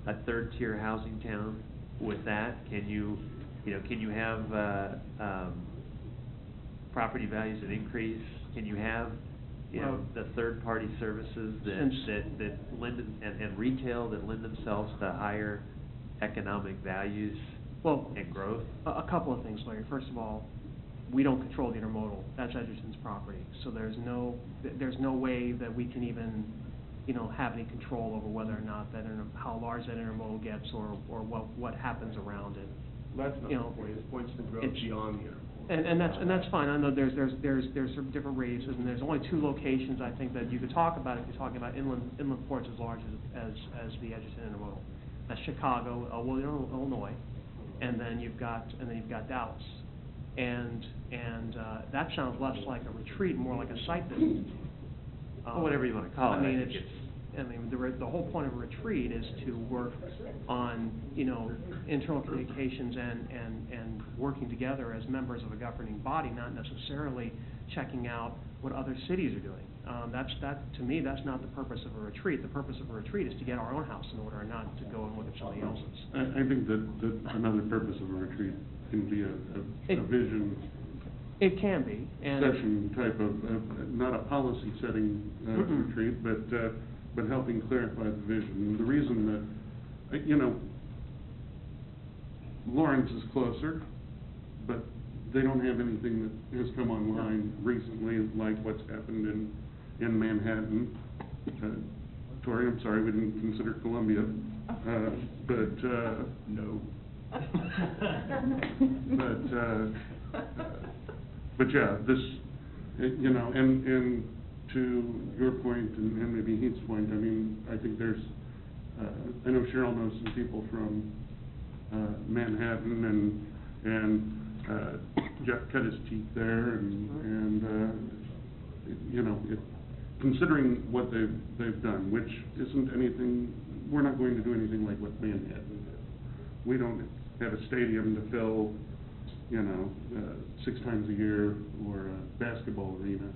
a third-tier housing town with that? Can you have property values that increase? Can you have the third-party services that lend and retail that lend themselves to higher economic values and growth? A couple of things, Larry. First of all, we don't control the intermodal. That's Edgerton's property. So there's no way that we can even have any control over whether or not how large that intermodal gets or what happens around it. That's not the point. It points to growth beyond the intermodal. And that's fine. I know there's some different radiuses, and there's only 2 locations I think that you could talk about if you're talking about inland ports as large as the Edgerton intermodal. That's Chicago, Illinois, and then you've got Dallas, and that sounds less like a retreat, more like a site visit. Whatever you want to call it. The whole point of a retreat is to work on, internal communications and working together as members of a governing body, not necessarily checking out what other cities are doing. To me, that's not the purpose of a retreat. The purpose of a retreat is to get our own house in order and not to go and look at somebody else's. I think that another purpose of a retreat can be a vision. It can be. Session type of, not a policy setting retreat, but helping clarify the vision. And the reason that, Lawrence is closer, but they don't have anything that has come online recently, like what's happened in Manhattan. Tori, I'm sorry, we didn't consider Columbia, No. But yeah, this, and to your point, and maybe Heath's point, I mean, I think there's, I know Cheryl knows some people from Manhattan, and Jeff cut his teeth there, considering what they've done, which isn't anything, we're not going to do anything like what Manhattan did. We don't have a stadium to fill, 6 times a year, or a basketball arena.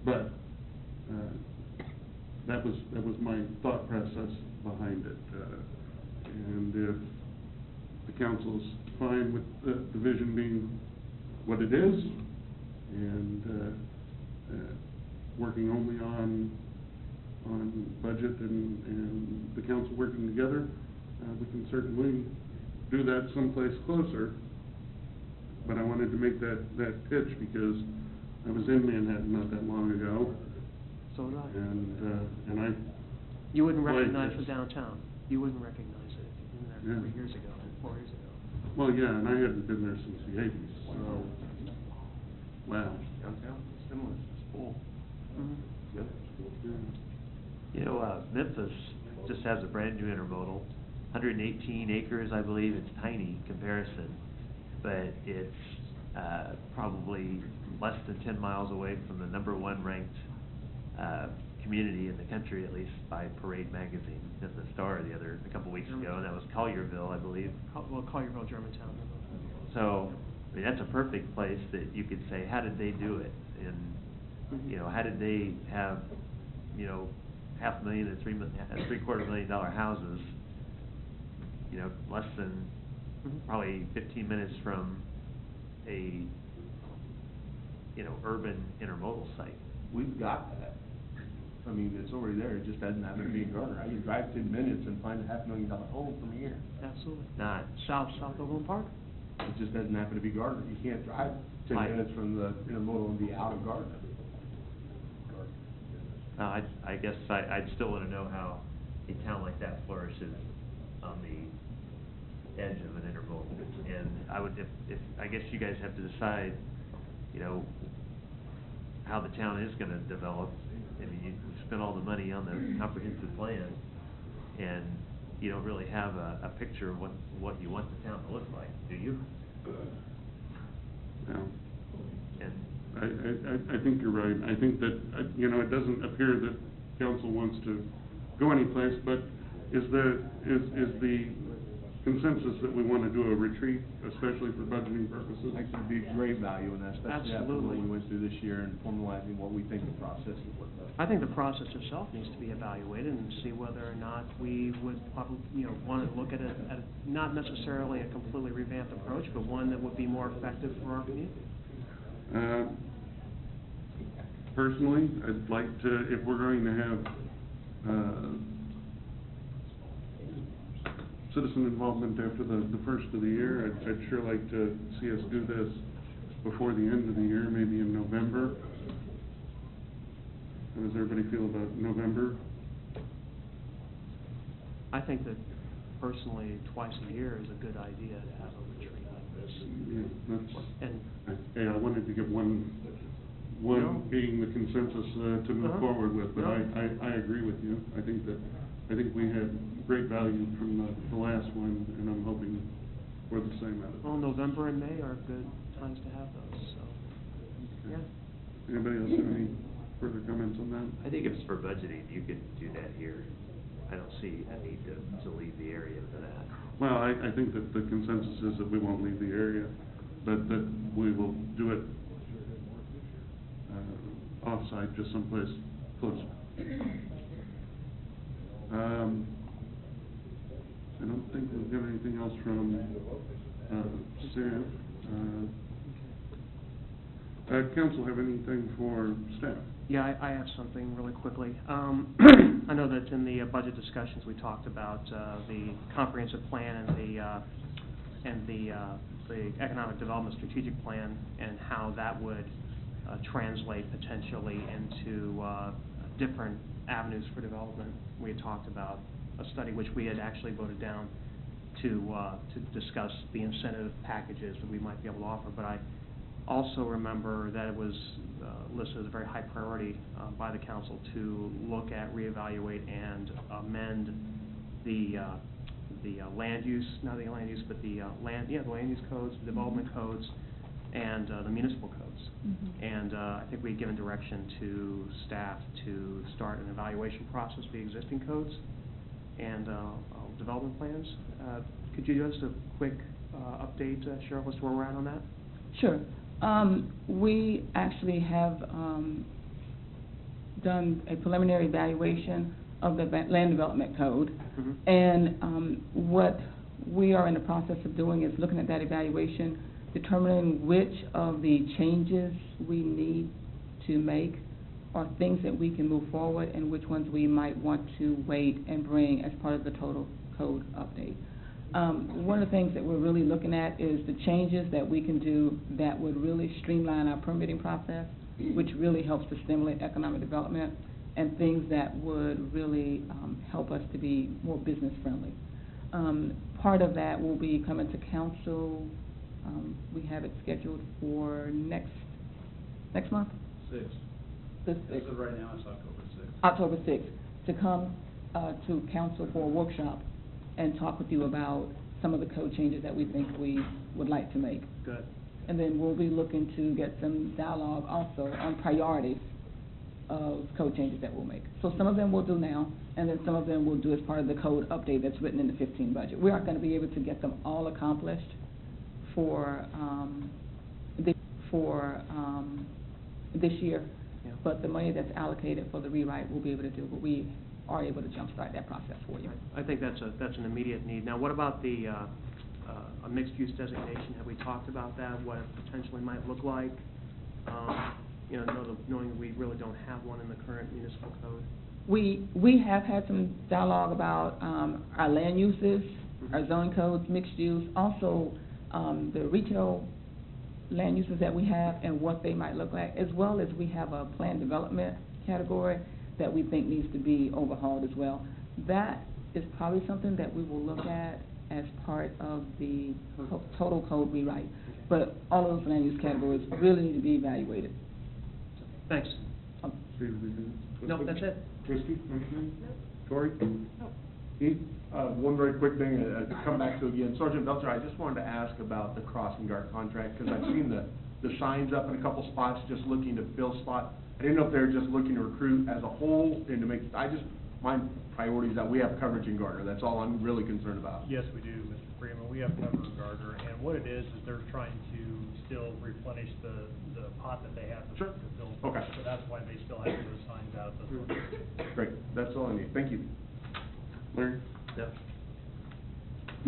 But that was my thought process behind it. And if the council's fine with the vision being what it is, and working only on budget and the council working together, we can certainly do that someplace closer. But I wanted to make that pitch because I was in Manhattan not that long ago. So did I. And I. You wouldn't recognize the downtown. You wouldn't recognize it if you'd been there 3 years ago, 4 years ago. Well, yeah, and I hadn't been there since the 80s. So, wow. Downtown, similar, it's full. Memphis just has a brand new intermodal, 118 acres, I believe. It's tiny in comparison, but it's probably less than 10 miles away from the #1 ranked community in the country, at least by Parade magazine, in the Star a couple weeks ago, and that was Collierville, I believe. Collierville, Germantown. So, I mean, that's a perfect place that you could say, how did they do it? And, how did they have, $500,000 and $750,000 houses, less than probably 15 minutes from a, urban intermodal site. We've got that. I mean, it's already there. It just doesn't happen to be in Garner. I can drive 10 minutes and find a $500,000 home from here. Absolutely. Not South Overland Park. It just doesn't happen to be Gardner. You can't drive 10 minutes from the intermodal and be out of Gardner. I guess I'd still want to know how a town like that flourishes on the edge of an intermodal. And I would, if I guess you guys have to decide, how the town is going to develop. I mean, you spend all the money on the comprehensive plan, and you don't really have a picture of what you want the town to look like, do you? No. And I think you're right. I think that, it doesn't appear that council wants to go anyplace, but is the consensus that we want to do a retreat, especially for budgeting purposes. I think there'd be great value in that, especially after what Absolutely. we went through this year and formalizing what we think the process would look like. I think the process itself needs to be evaluated and see whether or not we would probably, want to look at it, not necessarily a completely revamped approach, but one that would be more effective for our community. Personally, I'd like to, if we're going to have, citizen involvement after the first of the year, I'd sure like to see us do this before the end of the year, maybe in November. How does everybody feel about November? I think that personally, twice a year is a good idea to have a retreat like this. Yeah, And, hey, I wanted to get one No. being the consensus to move Uh-huh. forward with, but No. I agree with you. I think we had great value from the last one, and I'm hoping for the same out of it. well, November and May are good times to have those, so, yeah. Anybody else have any further comments on that? I think if it's for budgeting, you could do that here. I don't see a need to leave the area for that. Well, I think that the consensus is that we won't leave the area, but that we will do it off-site, just someplace close. I don't think we've got anything else from Sarah. Council have anything for staff? Yeah, I have something really quickly. I know that in the budget discussions, we talked about the comprehensive plan and the economic development strategic plan and how that would translate potentially into different avenues for development. We had talked about a study which we had actually voted down to discuss the incentive packages that we might be able to offer, but I also remember that it was listed as a very high priority by the council to look at, reevaluate, and amend the land use, not the land use, but the land use codes, the development codes, and the municipal codes. Mm-hmm. And I think we had given direction to staff to start an evaluation process of the existing codes and development plans. Could you give us a quick update, Cheryl, as to where we're at on that? Sure. We actually have done a preliminary evaluation of the land development code. Mm-hmm. And what we are in the process of doing is looking at that evaluation, determining which of the changes we need to make are things that we can move forward and which ones we might want to wait and bring as part of the total code update. One of the things that we're really looking at is the changes that we can do that would really streamline our permitting process, which really helps to stimulate economic development, and things that would really help us to be more business friendly. Part of that will be coming to council. We have it scheduled for next month? 6th. The As 6th. of right now, it's October 6th. October 6th, to come to council for a workshop and talk with you about some of the code changes that we think we would like to make. Good. And then we'll be looking to get some dialogue also on priorities of code changes that we'll make. So some of them we'll do now, and then some of them we'll do as part of the code update that's written in the 15 budget. We aren't going to be able to get them all accomplished for this year, Yeah. but the money that's allocated for the rewrite we'll be able to do, but we are able to jumpstart that process for you. I think that's an immediate need. Now, what about the a mixed-use designation? Have we talked about that, what it potentially might look like? Knowing that we really don't have one in the current municipal code. We have had some dialogue about our land uses, our zoning codes, mixed use, also the retail land uses that we have and what they might look like, as well as we have a planned development category that we think needs to be overhauled as well. That is probably something that we will look at as part of the total code rewrite. But all of those land use categories really need to be evaluated. Thanks. Steve, anything? No, that's it. Christie, anything? Tori? No. Keith, one very quick thing to come back to again. Sergeant Belcher, I just wanted to ask about the crossing guard contract, because I've seen the signs up in a couple spots just looking to fill spot. I didn't know if they were just looking to recruit as a whole and to make, I just my priority is that we have coverage in Gardner, that's all I'm really concerned about. Yes, we do, Mr. Freeman. We have cover in Gardner, and what it is they're trying to still replenish the pot that they have to Sure. to fill. Okay. So that's why they still have those signs out at this point. Great, that's all I need, thank you. Larry? Yep.